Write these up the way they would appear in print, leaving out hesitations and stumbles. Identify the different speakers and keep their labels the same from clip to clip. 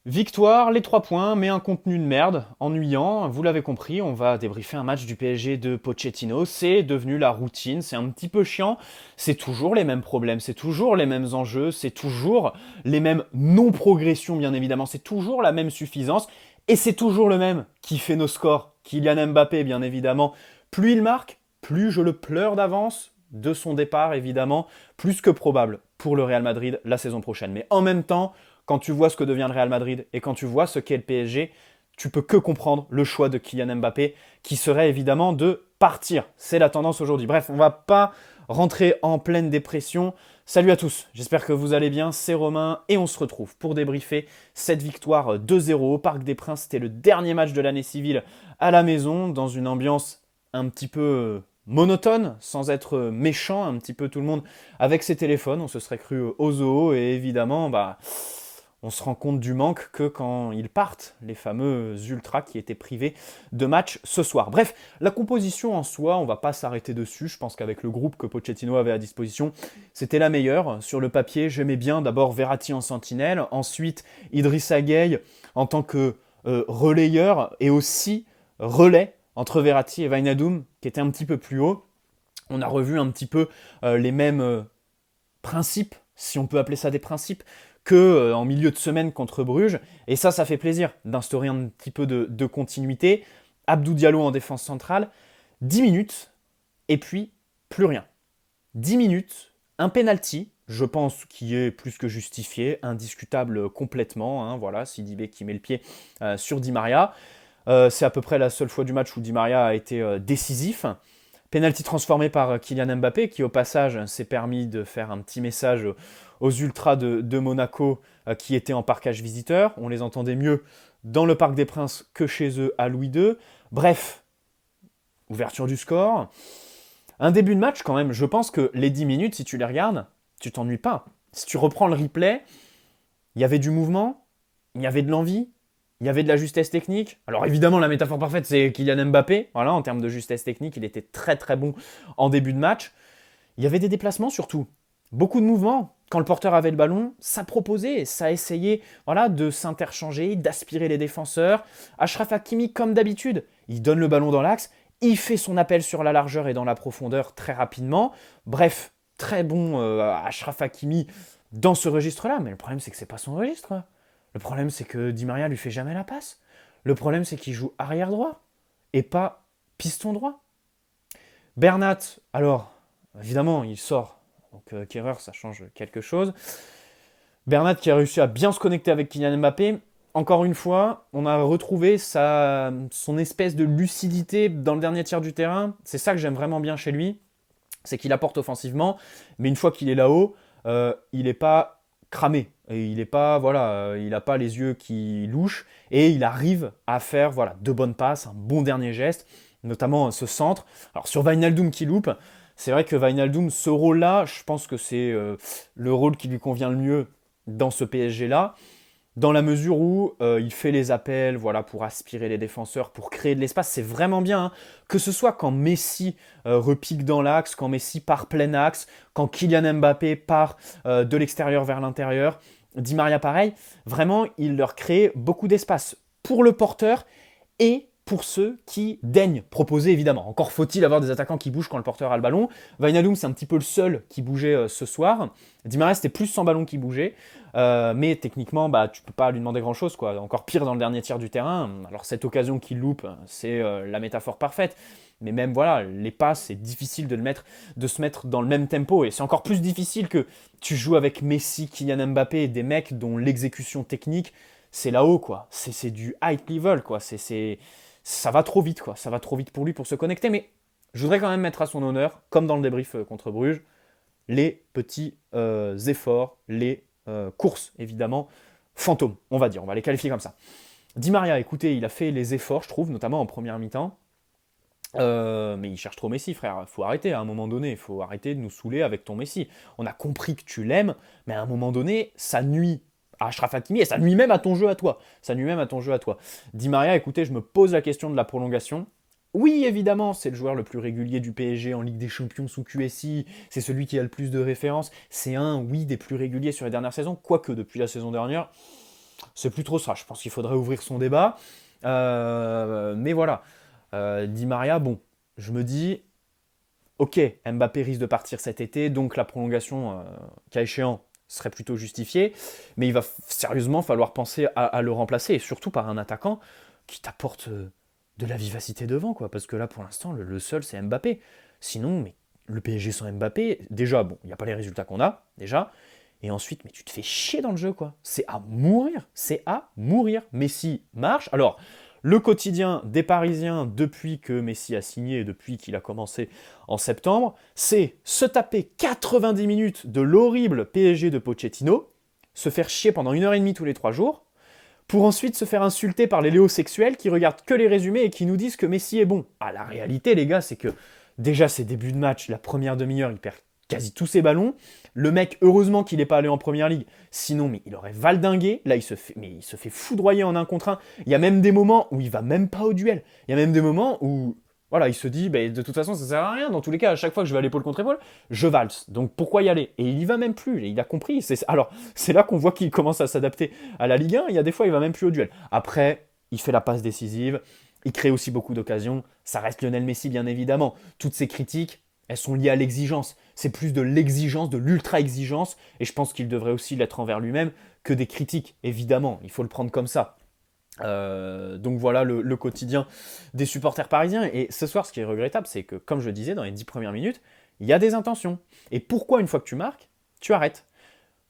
Speaker 1: Victoire, les 3 points, mais un contenu de merde, ennuyant. Vous l'avez compris, on va débriefer un match du PSG de Pochettino. C'est devenu la routine, c'est un petit peu chiant. C'est toujours les mêmes problèmes, c'est toujours les mêmes enjeux, c'est toujours les mêmes non-progressions, bien évidemment. C'est toujours la même suffisance. Et c'est toujours le même qui fait nos scores. Kylian Mbappé, bien évidemment. Plus il marque, plus je le pleure d'avance de son départ, évidemment. Plus que probable pour le Real Madrid la saison prochaine. Mais en même temps, quand tu vois ce que devient le Real Madrid et quand tu vois ce qu'est le PSG, tu peux que comprendre le choix de Kylian Mbappé, qui serait évidemment de partir. C'est la tendance aujourd'hui. Bref, on va pas rentrer en pleine dépression. Salut à tous, j'espère que vous allez bien, c'est Romain et on se retrouve pour débriefer cette victoire 2-0 au Parc des Princes. C'était le dernier match de l'année civile à la maison, dans une ambiance un petit peu monotone, sans être méchant, un petit peu tout le monde avec ses téléphones. On se serait cru au zoo et évidemment, on se rend compte du manque que quand ils partent, les fameux ultras qui étaient privés de match ce soir. Bref, la composition en soi, on va pas s'arrêter dessus. Je pense qu'avec le groupe que Pochettino avait à disposition, c'était la meilleure. Sur le papier, j'aimais bien d'abord Verratti en sentinelle, ensuite Idrissa Gueye en tant que relayeur et aussi relais entre Verratti et Wijnaldum qui était un petit peu plus haut. On a revu un petit peu les mêmes principes, si on peut appeler ça des principes, que en milieu de semaine contre Bruges. Et ça fait plaisir d'instaurer un petit peu de continuité. Abdou Diallo en défense centrale, 10 minutes, et puis plus rien. 10 minutes, un penalty, je pense qui est plus que justifié, indiscutable complètement. Hein, voilà, Sidibé qui met le pied sur Di Maria. C'est à peu près la seule fois du match où Di Maria a été décisif. Penalty transformé par Kylian Mbappé, qui au passage s'est permis de faire un petit message aux ultras de Monaco qui étaient en parquage visiteur. On les entendait mieux dans le Parc des Princes que chez eux à Louis II. Bref, ouverture du score. Un début de match quand même, je pense que les 10 minutes, si tu les regardes, tu t'ennuies pas. Si tu reprends le replay, il y avait du mouvement, il y avait de l'envie, il y avait de la justesse technique. Alors évidemment, la métaphore parfaite, c'est Kylian Mbappé. Voilà, en termes de justesse technique, il était très très bon en début de match. Il y avait des déplacements surtout. Beaucoup de mouvements. Quand le porteur avait le ballon, ça proposait, ça essayait voilà, de s'interchanger, d'aspirer les défenseurs. Achraf Hakimi, comme d'habitude, il donne le ballon dans l'axe, il fait son appel sur la largeur et dans la profondeur très rapidement. Bref, très bon Achraf Hakimi dans ce registre-là. Mais le problème, c'est que c'est pas son registre. Le problème, c'est que Di Maria lui fait jamais la passe. Le problème, c'est qu'il joue arrière droit et pas piston droit. Bernat, alors, évidemment, il sort. Donc, Kerrer, ça change quelque chose. Bernat qui a réussi à bien se connecter avec Kylian Mbappé. Encore une fois, on a retrouvé son espèce de lucidité dans le dernier tiers du terrain. C'est ça que j'aime vraiment bien chez lui. C'est qu'il apporte offensivement, mais une fois qu'il est là-haut, il n'est pas cramé. Et il n'est pas, voilà, il n'a pas les yeux qui louchent et il arrive à faire voilà, de bonnes passes, un bon dernier geste, notamment ce centre. Alors sur Wijnaldum qui loupe, c'est vrai que Wijnaldum, ce rôle-là, je pense que c'est le rôle qui lui convient le mieux dans ce PSG-là dans la mesure où il fait les appels voilà, pour aspirer les défenseurs, pour créer de l'espace. C'est vraiment bien, hein. Que ce soit quand Messi repique dans l'axe, quand Messi part plein axe, quand Kylian Mbappé part de l'extérieur vers l'intérieur, Di Maria pareil, vraiment, il leur crée beaucoup d'espace pour le porteur et pour ceux qui daignent proposer, évidemment. Encore faut-il avoir des attaquants qui bougent quand le porteur a le ballon. Wijnaldum, c'est un petit peu le seul qui bougeait ce soir. Di Maria, c'était plus sans ballon qui bougeait. Mais techniquement, tu peux pas lui demander grand-chose, quoi. Encore pire dans le dernier tiers du terrain. Alors cette occasion qu'il loupe, c'est la métaphore parfaite. Mais même voilà, les passes, c'est difficile de se mettre dans le même tempo. Et c'est encore plus difficile que tu joues avec Messi, Kylian Mbappé, des mecs dont l'exécution technique, c'est là-haut, quoi. C'est du high level, quoi. Ça va trop vite, quoi. Ça va trop vite pour lui pour se connecter. Mais je voudrais quand même mettre à son honneur, comme dans le débrief contre Bruges, les petits efforts, les courses, évidemment, fantômes, on va dire. On va les qualifier comme ça. Di Maria, écoutez, il a fait les efforts, je trouve, notamment en première mi-temps. Mais il cherche trop Messi, frère. Faut arrêter à un moment donné. Faut arrêter de nous saouler avec ton Messi. On a compris que tu l'aimes, mais à un moment donné, ça nuit à Achraf Hakimi et ça nuit même à ton jeu à toi. Ça nuit même à ton jeu à toi. Di Maria, écoutez, je me pose la question de la prolongation. Oui, évidemment, c'est le joueur le plus régulier du PSG en Ligue des Champions sous QSI. C'est celui qui a le plus de références. C'est un, oui, des plus réguliers sur les dernières saisons. Quoique, depuis la saison dernière, C'est plus trop ça. Je pense qu'il faudrait ouvrir son débat. Mais voilà. Di Maria, bon, je me dis, ok, Mbappé risque de partir cet été, donc la prolongation, cas échéant, serait plutôt justifiée. Mais il va sérieusement falloir penser à le remplacer, et surtout par un attaquant qui t'apporte de la vivacité devant, quoi. Parce que là, pour l'instant, le seul, c'est Mbappé. Sinon, mais le PSG sans Mbappé, déjà, bon, il n'y a pas les résultats qu'on a, déjà. Et ensuite, mais tu te fais chier dans le jeu, quoi. C'est à mourir. C'est à mourir. Messi marche. Alors, le quotidien des Parisiens, depuis que Messi a signé, depuis qu'il a commencé en septembre, c'est se taper 90 minutes de l'horrible PSG de Pochettino, se faire chier pendant 1 heure et demie tous les 3 jours, pour ensuite se faire insulter par les léosexuels qui regardent que les résumés et qui nous disent que Messi est bon. Ah, la réalité, les gars, c'est que déjà, ses débuts de match, la première demi-heure, il perd quasi tous ses ballons. Le mec, heureusement qu'il n'est pas allé en première ligue, sinon, mais il aurait valdingué. Là, il se fait foudroyer en 1 contre 1. Il y a même des moments où il va même pas au duel. Il y a même des moments où, voilà, il se dit, bah, de toute façon, ça sert à rien. Dans tous les cas, à chaque fois que je vais à l'épaule contre épaule, je valse. Donc pourquoi y aller? Et il y va même plus. Il a compris. Alors, c'est là qu'on voit qu'il commence à s'adapter à la Ligue 1. Il y a des fois, il va même plus au duel. Après, il fait la passe décisive. Il crée aussi beaucoup d'occasions. Ça reste Lionel Messi, bien évidemment. Toutes ces critiques, elles sont liées à l'exigence. C'est plus de l'exigence, de l'ultra-exigence, et je pense qu'il devrait aussi l'être envers lui-même, que des critiques, évidemment. Il faut le prendre comme ça. Donc voilà le quotidien des supporters parisiens. Et ce soir, ce qui est regrettable, c'est que, comme je disais, dans les 10 premières minutes, il y a des intentions. Et pourquoi, une fois que tu marques, tu arrêtes?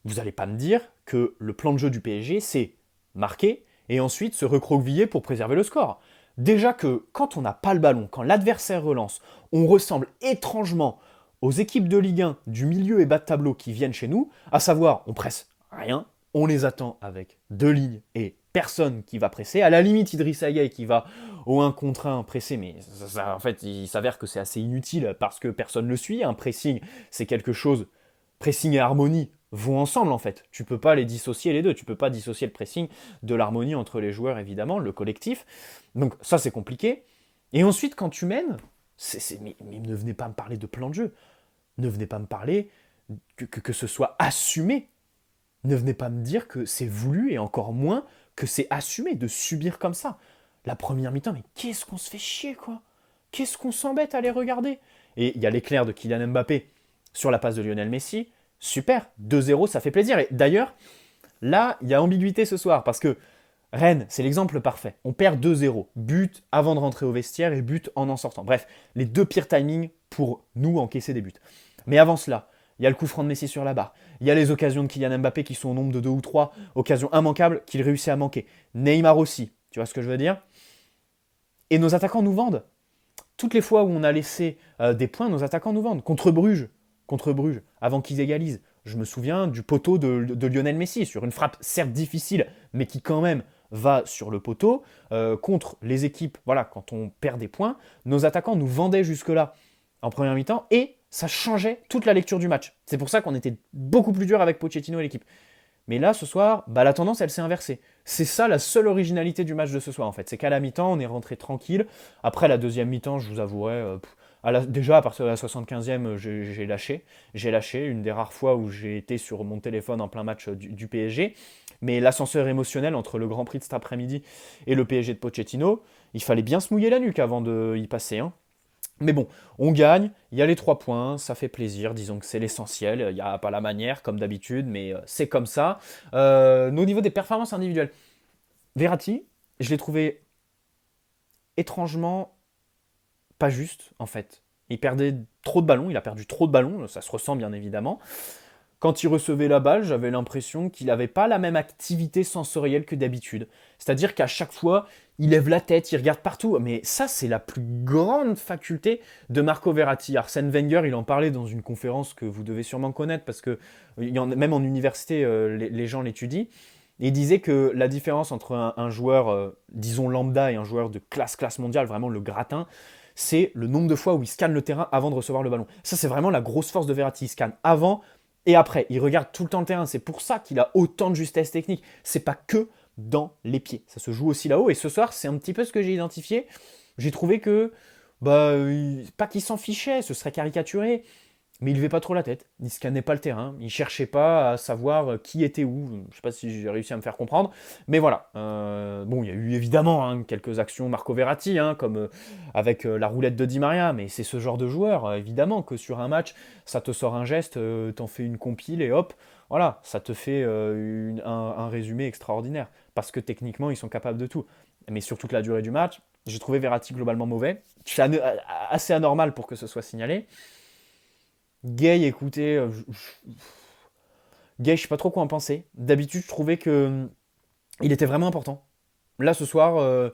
Speaker 1: Vous n'allez pas me dire que le plan de jeu du PSG, c'est marquer et ensuite se recroqueviller pour préserver le score. Déjà que quand on n'a pas le ballon, quand l'adversaire relance, on ressemble étrangement aux équipes de Ligue 1 du milieu et bas de tableau qui viennent chez nous, à savoir on presse rien, on les attend avec 2 lignes et personne qui va presser. À la limite, Idrissa Gueye qui va au 1 contre 1 presser, mais en fait, il s'avère que c'est assez inutile parce que personne ne le suit. Un pressing, c'est quelque chose. Pressing et harmonie vont ensemble en fait. Tu peux pas les dissocier les deux. Tu peux pas dissocier le pressing de l'harmonie entre les joueurs, évidemment, le collectif. Donc ça, c'est compliqué. Et ensuite, quand tu mènes, mais ne venez pas me parler de plan de jeu. Ne venez pas me parler que ce soit assumé. Ne venez pas me dire que c'est voulu et encore moins que c'est assumé de subir comme ça. La première mi-temps, mais qu'est-ce qu'on se fait chier, quoi? Qu'est-ce qu'on s'embête à les regarder? Et il y a l'éclair de Kylian Mbappé sur la passe de Lionel Messi. Super, 2-0, ça fait plaisir. Et d'ailleurs, là, il y a ambiguïté ce soir, parce que Rennes, c'est l'exemple parfait. On perd 2-0. But avant de rentrer au vestiaire et but en sortant. Bref, les deux pires timings pour nous encaisser des buts. Mais avant cela, il y a le coup franc de Messi sur la barre. Il y a les occasions de Kylian Mbappé qui sont au nombre de 2 ou 3 occasions immanquables qu'il réussit à manquer. Neymar aussi, tu vois ce que je veux dire? Et nos attaquants nous vendent. Toutes les fois où on a laissé des points, nos attaquants nous vendent. Contre Bruges, avant qu'ils égalisent. Je me souviens du poteau de Lionel Messi, sur une frappe certes difficile, mais qui quand même va sur le poteau. Contre les équipes, voilà, quand on perd des points, nos attaquants nous vendaient jusque-là en première mi-temps, et ça changeait toute la lecture du match. C'est pour ça qu'on était beaucoup plus dur avec Pochettino et l'équipe. Mais là, ce soir, bah, la tendance, elle s'est inversée. C'est ça la seule originalité du match de ce soir, en fait. C'est qu'à la mi-temps, on est rentré tranquille. Après, la deuxième mi-temps, je vous avouerai, déjà, à partir de la 75e, j'ai lâché. J'ai lâché, une des rares fois où j'ai été sur mon téléphone en plein match du PSG. Mais l'ascenseur émotionnel entre le Grand Prix de cet après-midi et le PSG de Pochettino, il fallait bien se mouiller la nuque avant de y passer, hein. Mais bon, on gagne, il y a les 3 points, ça fait plaisir, disons que c'est l'essentiel, il n'y a pas la manière comme d'habitude, mais c'est comme ça. Au niveau des performances individuelles, Verratti, je l'ai trouvé étrangement pas juste en fait. Il perdait trop de ballons, il a perdu trop de ballons, ça se ressent bien évidemment. Quand il recevait la balle, j'avais l'impression qu'il n'avait pas la même activité sensorielle que d'habitude. C'est-à-dire qu'à chaque fois, il lève la tête, il regarde partout. Mais ça, c'est la plus grande faculté de Marco Verratti. Arsène Wenger, il en parlait dans une conférence que vous devez sûrement connaître, parce que même en université, les gens l'étudient. Et il disait que la différence entre un joueur, disons lambda, et un joueur de classe mondiale, vraiment le gratin, c'est le nombre de fois où il scanne le terrain avant de recevoir le ballon. Ça, c'est vraiment la grosse force de Verratti. Il scanne avant et après. Il regarde tout le temps le terrain. C'est pour ça qu'il a autant de justesse technique. C'est pas que dans les pieds. Ça se joue aussi là-haut. Et ce soir, c'est un petit peu ce que j'ai identifié. J'ai trouvé que, pas qu'il s'en fichait, ce serait caricaturé, mais il levait pas trop la tête, il scannait pas le terrain, il cherchait pas à savoir qui était où. Je sais pas si j'ai réussi à me faire comprendre, mais voilà. Bon, il y a eu évidemment hein, quelques actions Marco Verratti, hein, comme avec la roulette de Di Maria, mais c'est ce genre de joueur, évidemment, que sur un match, ça te sort un geste, t'en fais une compile et hop, voilà, ça te fait un résumé extraordinaire, parce que techniquement, ils sont capables de tout. Mais sur toute la durée du match, j'ai trouvé Verratti globalement mauvais. C'est assez anormal pour que ce soit signalé. Gay, écoutez, Gay, je sais pas trop quoi en penser. D'habitude, je trouvais que il était vraiment important. Là, ce soir,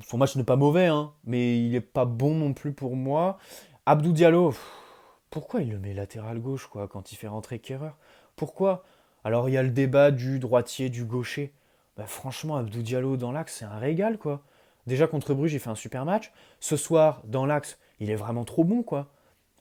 Speaker 1: son match n'est pas mauvais, hein, mais il est pas bon non plus pour moi. Abdou Diallo, pourquoi il le met latéral gauche, quoi, quand il fait rentrer Kerrer? Pourquoi? Alors, il y a le débat du droitier, du gaucher. Bah, franchement, Abdou Diallo dans l'axe, c'est un régal, quoi. Déjà, contre Bruges, il fait un super match. Ce soir, dans l'axe, il est vraiment trop bon, quoi.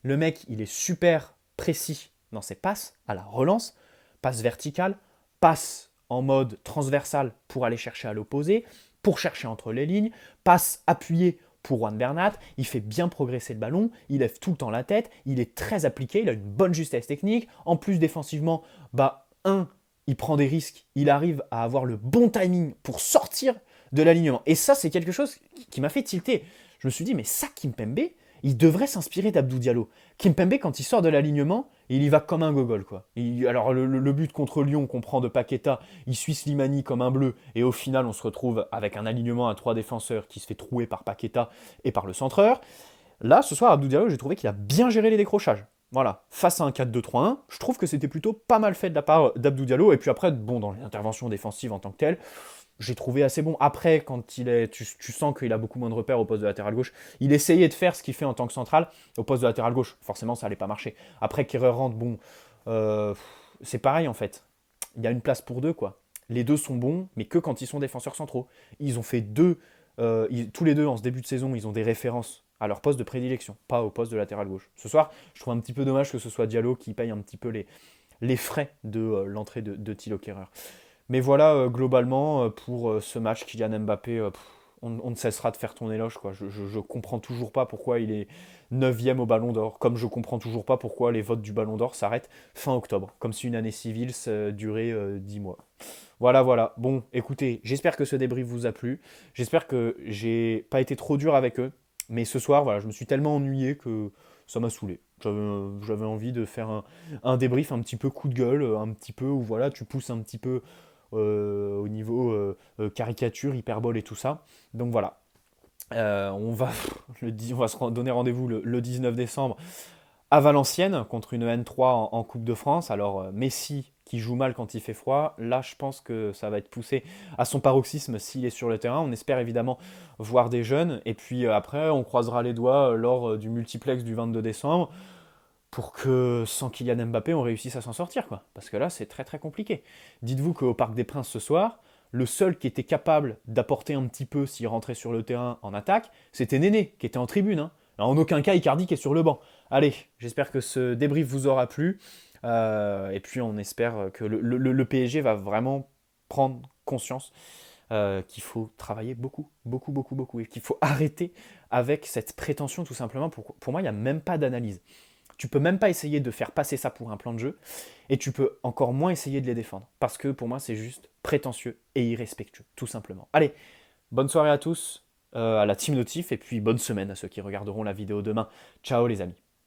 Speaker 1: Le mec, il est super précis dans ses passes à la relance, passe verticale, passe en mode transversal pour aller chercher à l'opposé, pour chercher entre les lignes, passe appuyé pour Juan Bernat, il fait bien progresser le ballon, il lève tout le temps la tête, il est très appliqué, il a une bonne justesse technique, en plus défensivement, il prend des risques, il arrive à avoir le bon timing pour sortir de l'alignement. Et ça, c'est quelque chose qui m'a fait tilter. Je me suis dit, mais ça, Kimpembe, il devrait s'inspirer d'Abdou Diallo. Kimpembe, quand il sort de l'alignement, il y va comme un gogol, quoi. Alors, le but contre Lyon qu'on prend de Paqueta, il suit Slimani comme un bleu, et au final, on se retrouve avec un alignement à 3 défenseurs qui se fait trouer par Paqueta et par le centreur. Là, ce soir, Abdou Diallo, j'ai trouvé qu'il a bien géré les décrochages. Voilà, face à un 4-2-3-1, je trouve que c'était plutôt pas mal fait de la part d'Abdou Diallo. Et puis après, bon, dans les interventions défensives en tant que telles, j'ai trouvé assez bon. Après, quand tu sens qu'il a beaucoup moins de repères au poste de latéral gauche, il essayait de faire ce qu'il fait en tant que central au poste de latéral gauche. Forcément, ça n'allait pas marcher. Après, Kerrer rentre, bon, euh, c'est pareil en fait. Il y a une place pour deux, quoi. Les deux sont bons, mais que quand ils sont défenseurs centraux. Ils ont fait tous les deux en ce début de saison, ils ont des références à leur poste de prédilection, pas au poste de latéral gauche. Ce soir, je trouve un petit peu dommage que ce soit Diallo qui paye un petit peu les frais de l'entrée de Thilo Kehrer. Mais voilà, globalement, pour ce match, Kylian Mbappé, on ne cessera de faire ton éloge, quoi. Je comprends toujours pas pourquoi il est 9e au Ballon d'Or, comme je comprends toujours pas pourquoi les votes du Ballon d'Or s'arrêtent fin octobre, comme si une année civile durait 10 mois. Voilà, voilà. Bon, écoutez, j'espère que ce débrief vous a plu. J'espère que j'ai pas été trop dur avec eux. Mais ce soir, voilà, je me suis tellement ennuyé que ça m'a saoulé. J'avais envie de faire un débrief un petit peu coup de gueule, un petit peu où voilà, tu pousses un petit peu au niveau caricature, hyperbole et tout ça. Donc voilà. On va se donner rendez-vous le 19 décembre à Valenciennes contre une N3 en Coupe de France. Alors Messi qui joue mal quand il fait froid, là je pense que ça va être poussé à son paroxysme s'il est sur le terrain. On espère évidemment voir des jeunes et puis après on croisera les doigts lors du multiplex du 22 décembre pour que sans Kylian Mbappé on réussisse à s'en sortir, quoi. Parce que là c'est très très compliqué. Dites-vous qu'au Parc des Princes ce soir, le seul qui était capable d'apporter un petit peu s'il rentrait sur le terrain en attaque, c'était Néné, qui était en tribune, hein. Alors, en aucun cas Icardi qui est sur le banc. Allez, j'espère que ce débrief vous aura plu. Et puis on espère que le PSG va vraiment prendre conscience qu'il faut travailler beaucoup, beaucoup, beaucoup, beaucoup. Et qu'il faut arrêter avec cette prétention tout simplement. Pour moi, il n'y a même pas d'analyse. Tu peux même pas essayer de faire passer ça pour un plan de jeu. Et tu peux encore moins essayer de les défendre. Parce que pour moi, c'est juste prétentieux et irrespectueux, tout simplement. Allez, bonne soirée à tous, à la Team Notif, et puis bonne semaine à ceux qui regarderont la vidéo demain. Ciao les amis.